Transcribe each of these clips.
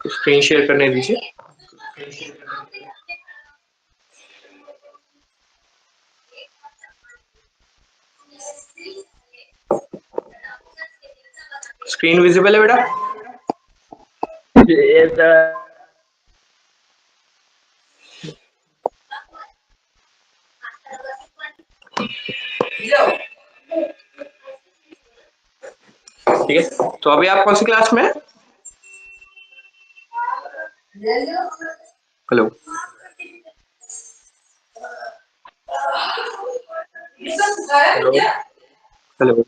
Screen share करने दीजिए। Screen visible है बेटा? Yes, sir. ठीक है, तो अभी आप कौन सी क्लास में हैं? Hello, Hello. हेलो,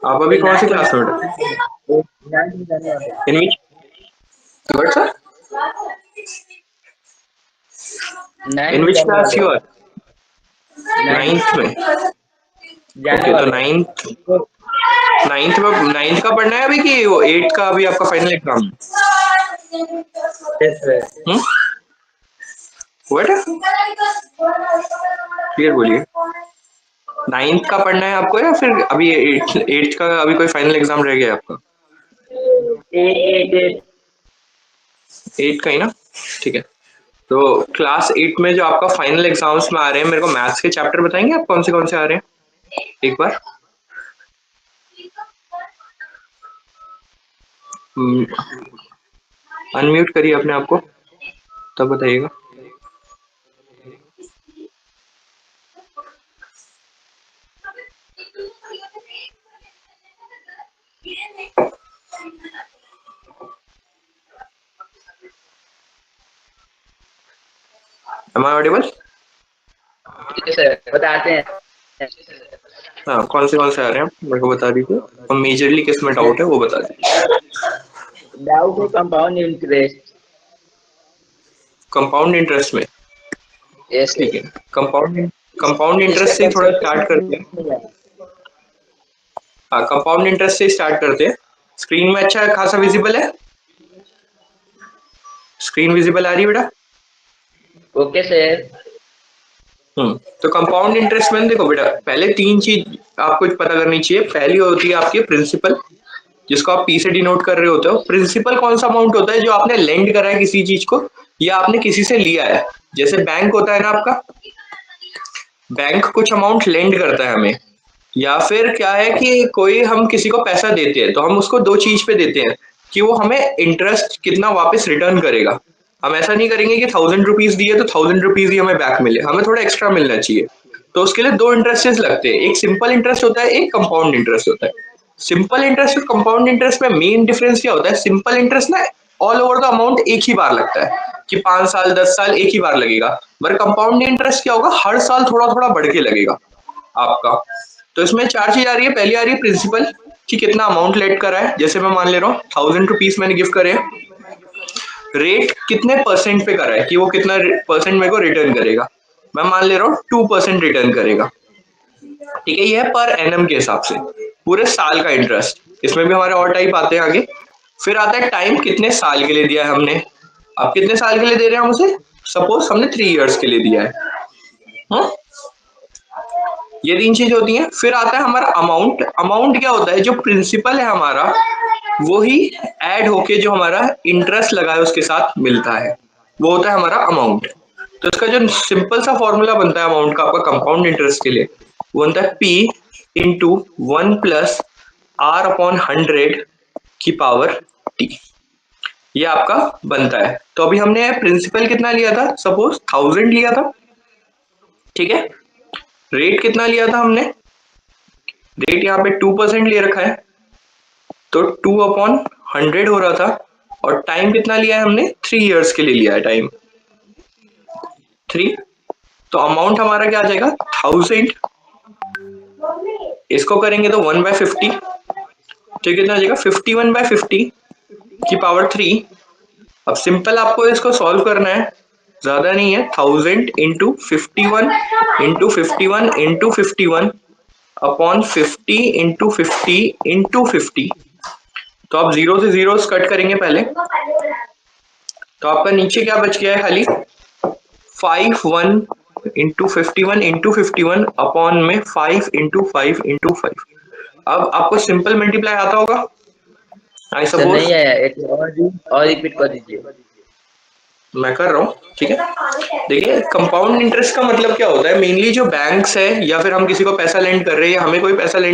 आप अभी कौन सी क्लास में बेटा? In which what sir? In which class you are? Ninth में। जाने ओके, तो वाले नाइन्थ नाइन्थ का पढ़ना है अभी कि वो एट्थ का अभी आपका final exam? Yes, sir. What? Clear बोलिए। नाइन्थ का पढ़ना है आपको या फिर अभी एट्थ का अभी कोई फाइनल एग्जाम रह गया है आपका? Eight. एट का ही ना? ठीक है, तो क्लास 8 में जो आपका फाइनल एग्जाम्स में आ रहे हैं, मेरे को मैथ्स के चैप्टर बताएंगे आप कौन से आ रहे हैं एक बार? अनम्यूट करिए अपने आप को, तब बताइएगा। Am I audible? Yes, sir. बताते हैं. हाँ, कौन से आ रहे हैं मेरे को बता दीजिए, और मेजरली किस में डाउट है वो बता दीजिए। Doubt है compound interest. कंपाउंड इंटरेस्ट में? Yes, sir. ठीक है, कंपाउंड इसका इंटरेस्ट से ही थोड़ा concept स्टार्ट करते हैं। नहीं है. हाँ, कंपाउंड इंटरेस्ट से स्टार्ट करते हैं। स्क्रीन में अच्छा खासा विजिबल है? स्क्रीन विजिबल आ रही है बेटा? Okay, sir. तो कंपाउंड इंटरेस्ट में देखो बेटा, पहले तीन चीज आपको पता करनी चाहिए। पहली होती है आपकी प्रिंसिपल, जिसको आप पी से डिनोट कर रहे होते हो। प्रिंसिपल कौन सा अमाउंट होता है जो आपने लेंड करा है किसी चीज को, या आपने किसी से लिया है। जैसे बैंक होता है ना आपका, बैंक कुछ अमाउंट लेंड करता है हमें, या फिर क्या है कि कोई हम किसी को पैसा देते हैं तो हम उसको दो चीज पे देते हैं कि वो हमें इंटरेस्ट कितना वापस रिटर्न करेगा। हम ऐसा नहीं करेंगे कि 1000 रुपीज दिए तो 1000 रुपीज ही हमें बैक मिले, हमें थोड़ा एक्स्ट्रा मिलना चाहिए। तो उसके लिए दो इंटरेस्ट लगते हैं, एक सिंपल इंटरेस्ट होता है, एक कंपाउंड इंटरेस्ट होता है। सिंपल इंटरेस्ट और कंपाउंड इंटरेस्ट में मेन डिफरेंस क्या होता है? सिंपल इंटरेस्ट ना ऑल ओवर द अमाउंट एक ही बार लगता है कि 5 साल 10 साल एक ही बार लगेगा। पर कंपाउंड इंटरेस्ट क्या होगा, हर साल थोड़ा थोड़ा बढ़ के लगेगा आपका। तो इसमें चार चीज आ रही है। पहली आ रही है प्रिंसिपल, कि कितना अमाउंट लेट करा है। जैसे मैं मान ले रहा हूँ 1000 रुपीज मैंने गिफ्ट करे, रेट कितने परसेंट पे करा है कि वो कितना परसेंट मेरे को रिटर्न करेगा। मैं मान ले रहा हूँ 2% रिटर्न करेगा। ठीक है, ये है पर एनम के हिसाब से पूरे साल का इंटरेस्ट। इसमें भी हमारे और टाइप आते हैं आगे। फिर आता है टाइम, कितने साल के लिए दिया है हमने। अब कितने साल के लिए दे रहे हैं हम उसे, सपोज हमने 3 इयर्स के लिए दिया है। हाँ, ये तीन चीज होती हैं। फिर आता है हमारा अमाउंट। अमाउंट क्या होता है, जो प्रिंसिपल है हमारा वो ही ऐड होके जो हमारा इंटरेस्ट लगा है उसके साथ मिलता है, वो होता है हमारा अमाउंट। तो इसका जो सिंपल सा फॉर्मूला बनता है अमाउंट का आपका कंपाउंड इंटरेस्ट के लिए, वो बनता है पी इंटू 1+R/100 की पावर टी। ये आपका बनता है। तो अभी हमने प्रिंसिपल कितना लिया था, सपोज 1000 लिया था। ठीक है, रेट कितना लिया था हमने, रेट यहाँ पे 2% ले रखा है, तो 2/100 हो रहा था। और टाइम कितना लिया है हमने, 3 इयर्स के लिए लिया है टाइम, 3। तो अमाउंट हमारा क्या आ जाएगा, 1000। इसको करेंगे तो 1/50, तो कितना आ जाएगा 51/50 की पावर 3। अब सिंपल आपको इसको सॉल्व करना है, ज्यादा नहीं है। 1000 इंटू 51 अपॉन 50 इंटू 50 तो आप जीरो से जीरो कट करेंगे पहले, तो आपका नीचे क्या बच गया है, खाली 51 इंटू 51 अपॉन में 5 इंटू 5 इंटू 5। अब आपको सिंपल मल्टीप्लाई आता होगा, आई सर सपोज नहीं है, एक और रिपीट कर दीजिए। मैं कर रहा हूँ, ठीक है। देखिए कंपाउंड इंटरेस्ट का मतलब क्या होता है, मेनली जो बैंक्स है या फिर हम किसी को पैसा लेंड कर रहे हैं या हमें कोई पैसा लेंड